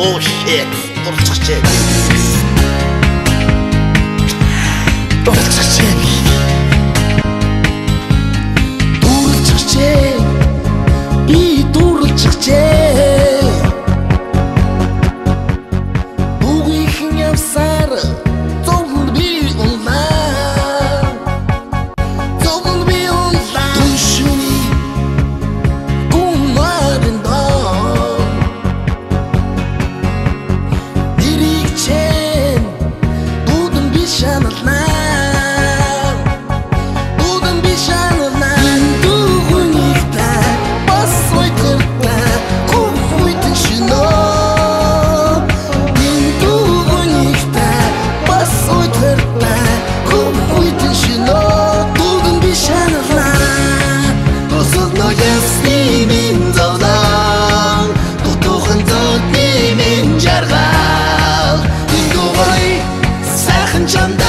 Oh shit. Дурччихжээ. Дурччихжээ. Дурччихжээ. Би дурччихжээ. Бүгийнхэн явсаар зовлон би улаа. Зовлон би улаа. Түшүний гумарын доо. Дэрийг чэн дуудан би шаналнаа. Дуудан би шаналнаа. Дүүгүн ихтэй бас уйтгартаа. Кум уйтэн шинөө. Дүүгүн ихтэй бас уйтгартаа. Кум уйтэн шинөө. Дуудан би шаналнаа. Тусалнаа ясны минь зовлон. Дутуухан зодны минь жаргал. Ингугай сайхан чамдаа.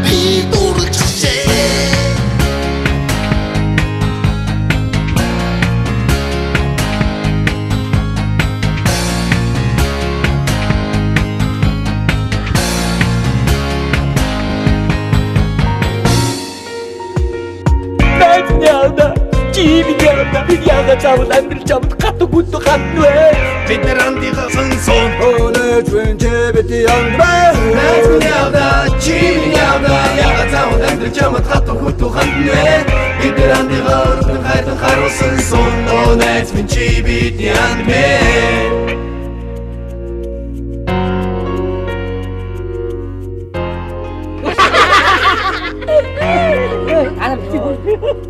Би дурччихжээ. Найз яана, чим яана, яга чамд амьдрал чамд хатуу гүтүү хатвэ. Бид нар андига сонсон. Өнөөдөр чэбэт яана. Найз яана, чим яана, яга цаавд амьдрал чамд хатуу гүтүү хатвэ. Бид нар андига өргөн хайртай харуулсан сон. Oh найз минь чи бид яана.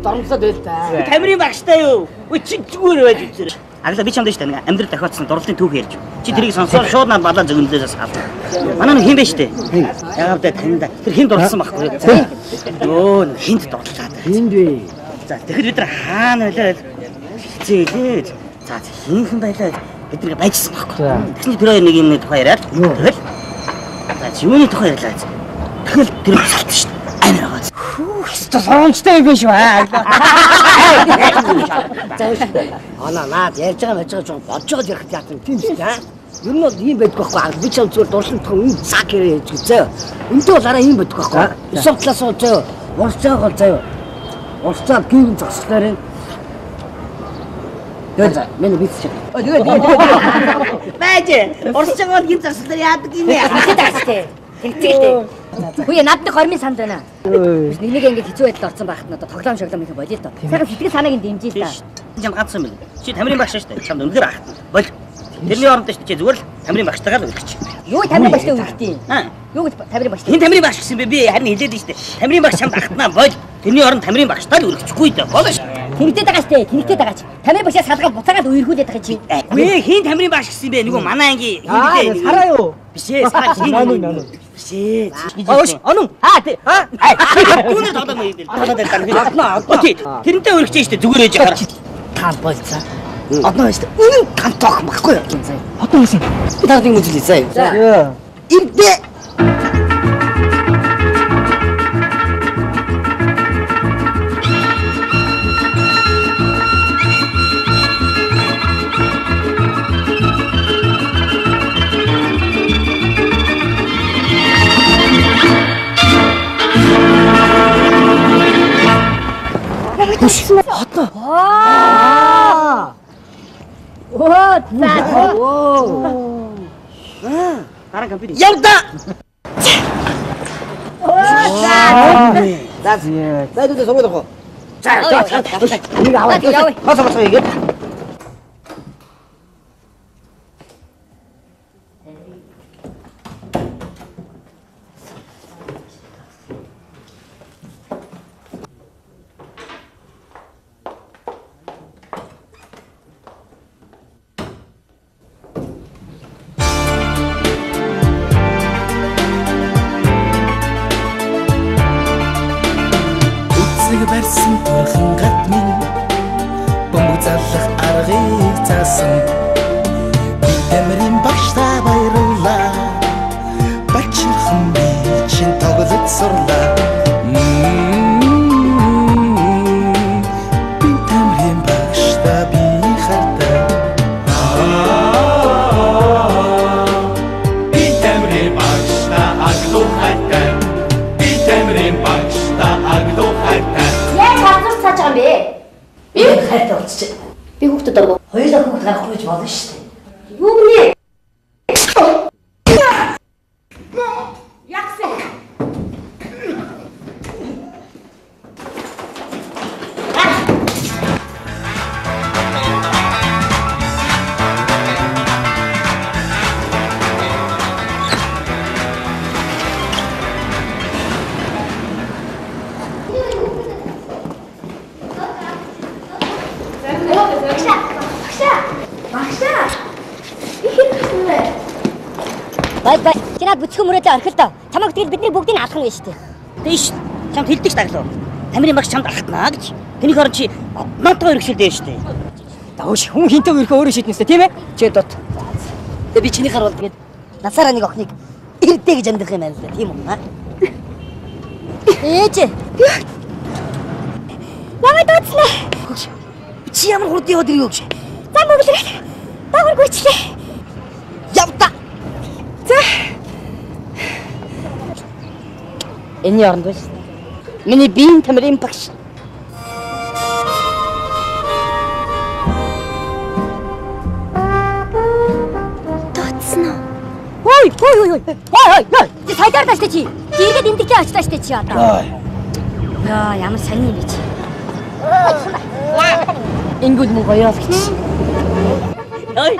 Дормсод байл та. Тамирын багштай юу? Үгүй чи зүгээр байж үзэр. Аглаа би чамд штэ нэг амьдрал тохиолдсон дурлалын түүх ярьж. Чи тэрийг сонсоод шууд над балаа зөгнөлөөс авах. Манай нэг хин бэ штэ. Яагаад тэ таньда тэр хин дурлсан байхгүй. Йоо хинт дурлаа. Хинд вэ? За тэгэхээр бид нар хаана байлаа хизээлээд. За хинхэн байлаа бид нэг байжсан байхгүй. Тэгсэн тэр хоёр нэг юм тухай яриад. Тэгэл. За юуны тухай ярьлаа. Тэгэл тэр салт штэ. Амар байгаа. Сонцтой биш үү? Анаа наад ярьж байгаа мэж байгаа бодж байгаа ярих яатан тийм шүү дээ. Ер нь бол ийм байдаг байхгүй. Би ч зүгээр дурсамтхан энэ цаг ярьж үзээ. Энд бол араа ийм байдаг байхгүй. Эсвэл талаас нь зөө. Урсцааг бол зөө. Урсцаа гин зогслоорын. Яа, миний бицч. Байж. Урсцааг бол гин засалаар яадаг юм яа. Тэгтээ. Тэгтээ. Хөөе надад хормын санд байна. Бид нэг ингэж хэцүү байдалд орсон байхад надад тоглоом шоглоом их болиё то. Сайхан сэтгэл санааг дэмжиж л та. Чам гадсан юм байна. Чи тамирын багш шүү дээ. Чамд өнөхөр ахт. Бол тэрний оронд шүү дээ. Чи зүгээр л тамирын багштайгаар л үргэлж. Юу тамирын багштай үргэлтий. Юу гэж тамирын багштай. Хин тамирын багш гэсэн бэ? Би харин хэлээд нь шүү дээ. Тамирын багш чамд ахтнаа бол тэрний оронд тамирын багштай л үргэлжихгүй дээ. Болно шүү. Тэнэгтэй байгаа штэ. Тэнэгтэй байгаа ч. Тамирын багшаа салгаад буцаагаад үерхүүлээд байгаа чи. Үгүй хин тамирын багш гэсэн бэ? Нөгөө манай ангийн Аа, сараа юу? Биш ээ, сараа хин. Биш ээ. Анун. Түүнээ тоглоом юм дээ. Тоглоод байна. Окей. Тэрнтэй үргэлж штэ зүгээр ээж хараа. Таан болцоо. Одноо штэ. Үнэн тан тоох байхгүй юу? Одноо байсан. Би таадаг юм үзлээ заа. За. Ирдэ. Одноо. Оо, за. Дараа компьютер. Явда. За. Найдаа сонгодог. За. Нэг аваад. Босоо игээд. Барьсан бурхан гад минь бөмбөг залах аргыг заасан би тамирын багштай баярлаа бачирхан би чин тоглож сурлаа би тамирын багштай би хартаа хайртай болчих. Би хүүхдэд орго. Хоёулаа хүүхд гарахгүй гэж болно шүү дээ. Юу гэнэ? Ягсан. Бай. Чинаад бүцгэн мөрөөдөө орхилдоо. Чамайг тэгэл бидний бүгдийг алах нь вэ шүү дээ. Тийш. Чамд хэлдэг ш таглуу. Тамирын багш чамд алхтнаа гэж. Тэнийг орон чи надтай өргөшөлдөө шүү дээ. Давш хүн хинтээ өрхөө өөрөө шийднэстэй тийм ээ? Чи дот. Тэгээ би чиний гарвал тэгээд насаараа нэг охиныг ирдээ гэж амьдрах юм байна л да. Тийм үү? Ээж. Намайг дууцлаа. Чи ямар хурд яваад ирээ юу гэж? Зам өглөөд. Дагвар гүйчлээ. Явта. За. Энэ яарн биш. Миний биеийн тамирын багш. Дууцсан уу? Ой. Чи сайдаар тааштай чи. Иргэд имдэгтэй очтаа штэ чи одоо. Яа, ямар сайн юм бэ чи. Ингүүд муу гоё л гэж. Ой.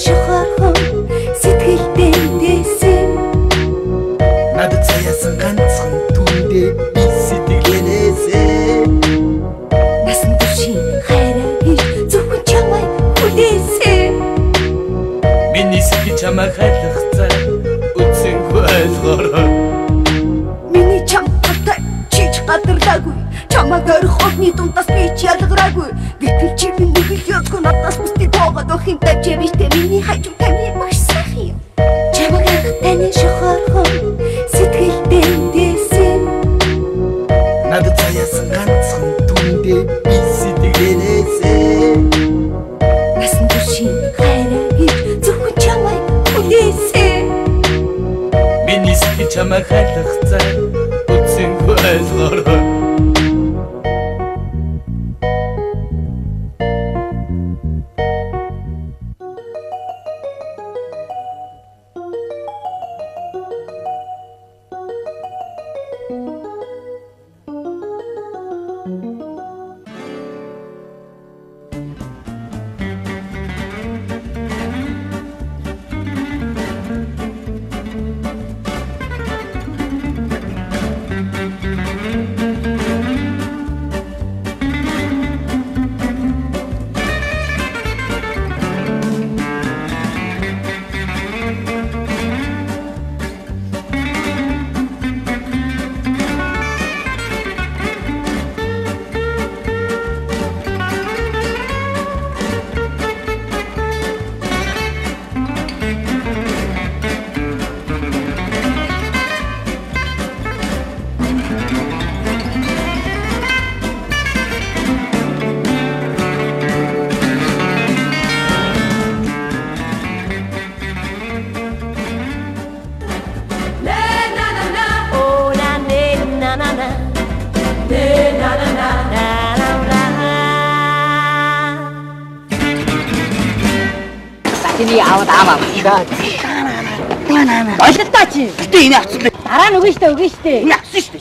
шохорхон сэтгэлдээ дэсэн надад саяасан ганцхан түндээ би сэтгэлээсээ насан туршийн хайраа хийж зөвхөн чамайг хүлээсэн миний сэтгэл чамайг хайлахцаа үцэнгүй ойлгороо миний чамтай чиж гадарлаагүй чамайг орох одны дундаас би ч ялгараагүй гэтэл чи миний хэльёцгүй надаас бусдыг тоогоод охин тавьж биштэй миний хажуу тамирын багш сайхан юм чамайг анх таны шохорхон сэтгэлдээ дэсэн надад саяасан ганцхан түндээ би сэтгэлээсээ насан туршийн хайраа хийж зөвхөн чамайг хүлээсэн миний сэтгэл чамайг хайлахцаа үцэнгүй ойлгороо Тэний аваад аваа. Ойлтаа чи. Гэтэ энэ авсан бэ. Дараа нь өгнө штэ. Энэ авсан штэ.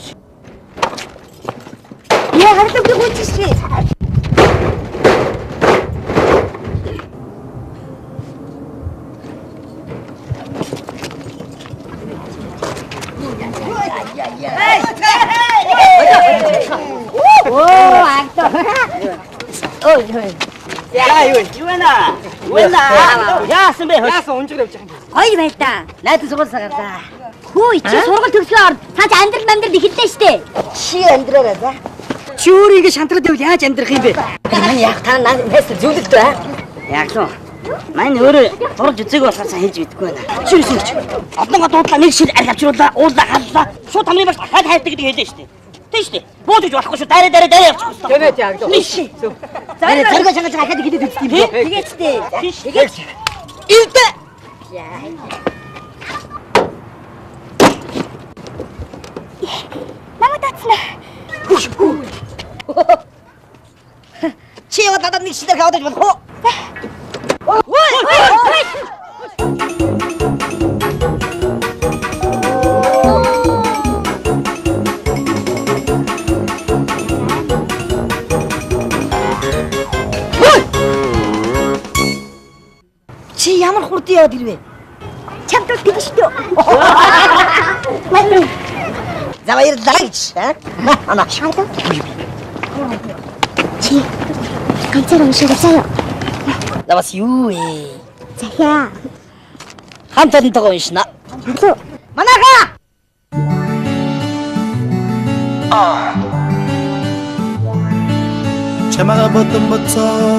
Яа харагдав би хүчтэй. Оо агта. Ой. Яа юу вэ? Яасан бэ? Яасан унжиг явж байгаа юм. Гоё байл та. Найдаж сургуульсаа гарлаа. Хүү чи сургууль төгсгөө орд. Цаа чи амьдрал ихэллээ штэ. Чи амьдраарай за. Чи өөрөө ингэ шантраад байвал яаж амьдрах юм бэ? Мань яг та наад фэстер зүйлдэ. Яг л. Мань өөрөө дурж үзээгүй болохоор сайн хийж мэдэхгүй байна. Чирсэн ч. Одоогоо дуудлаа нэг шил арх авчруулаа, уулаа халлаа. Шууд хамгийн багш дахиад хайрдаг гэдэг хэлээ шүү дээ. Тийм шүү дээ. Буудаж болохгүй шүү. Дараа явчих. Тэнэ яг л. Зарга чангаж хахад хэлээд үзтiin бэ. Тэгээд ч дээ. Тэгээд. Илдэ. Намайг татснаа. Чи яваад надад нэг шилээр хавдаж болох уу? Чи ямар хурдан яваад ирвэ? Чамд тэгэн шүү дээ. За баярлалаа гэж. Ана. Шайлаа. Чи ганцаар уншигасаа. За бас юу вэ? Захиа. Хамт олонтойгоо уншина. Юу? Манайха! чамаага бодон боцоо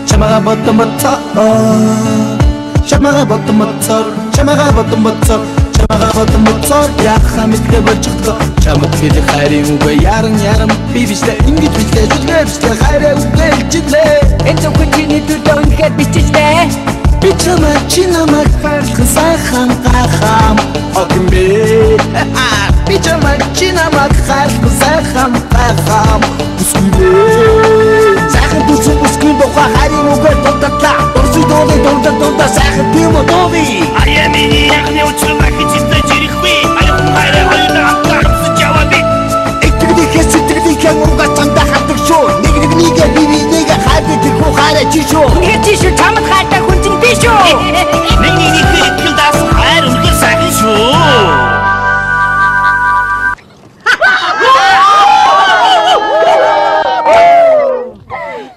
чамаага бодон боцоо чамаага бодон боцоо чамаага бодон боцоо чамаага бодон боцоо яхаа мэдээ болчихдоо чамд хэлэх хайрын үгээ яран би бичлээ ингэж бичлээ зүтгэж бичлээ хайраа үгээ хэлчихлээ энэ зөвхөн дүрдөө үнэхээр биччихлээ би чамаа чинамаа хайрлах сайхан гахам окэмбэ би чамаа чинамаа хайрлах сайхан гахам үскүлээ сайхан бүцэн бүскүн бохаа хайрын үгээ тототлаа дурсудоо сайхан тийм одови аями яхны учраа хичээстэй жирэхгүй аяхан хайраа хоёулаа хамтарч яваад итгэдэгээс сэтгэлийнхэн ургаж цамдаа хатдаг шүү нэгэ би хайртай тэрхүү хайраа чи шүү үнэхээр чи шүү чамд хайртай хүн чинь би шүү нэг итгэл даасан хайр үнэхээр сайхан шүү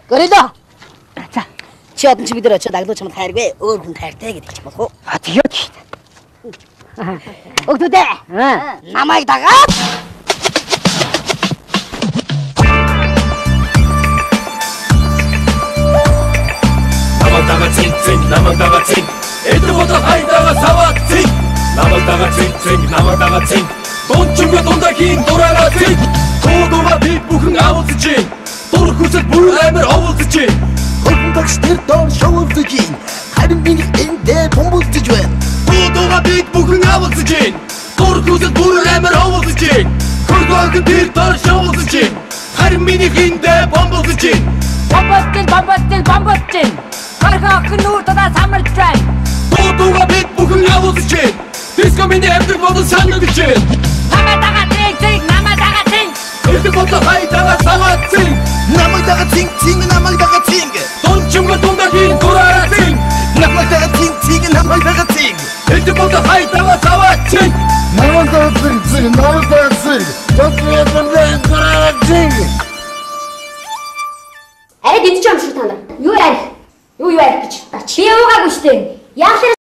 Горило. За. Чи одон чи бид нар очиод аглуу чамд хайргүй өөр хүн хайртай гэдэг ч болох уу? Тэгээд. Өгдөө. Намайг дагаад. намайг цэг эдгүүд хайдаага саваад цэг намайг дагаа цэг дончгүй дундаа хийн дураараа цэг туудуга би бүхэн авуулж чинь дур хүсэл бүр амар овуулж чинь хөрөн багш тэр дон шоулж чинь харин би эндээ бомбуулж байна туудуга би бүхэн авуулж чинь дур хүсэл бүр амар овуулж чинь хөргөн тэр дон шоулж чинь харин миний эндээ бомбуулж чинь бомболтын Харахын нүүр тадаа самарч байна туудуга би бүхэн авуулж чинь диско миний амтэр бодол санагдаж чинь намайг дагаа цэг эдгээр бодол хайдаага саваад цэг намайг дагаа цэг дончгүй дундаа хийн дураараа цэг намайг дагаа цэг эдгээр бодол хайдаага саваад цэг намайг дагаа цэг дураараа цэг Арай дидж юм шиг танд. Юу ярих гэж. Чи яваагүй штэ. Яахлаар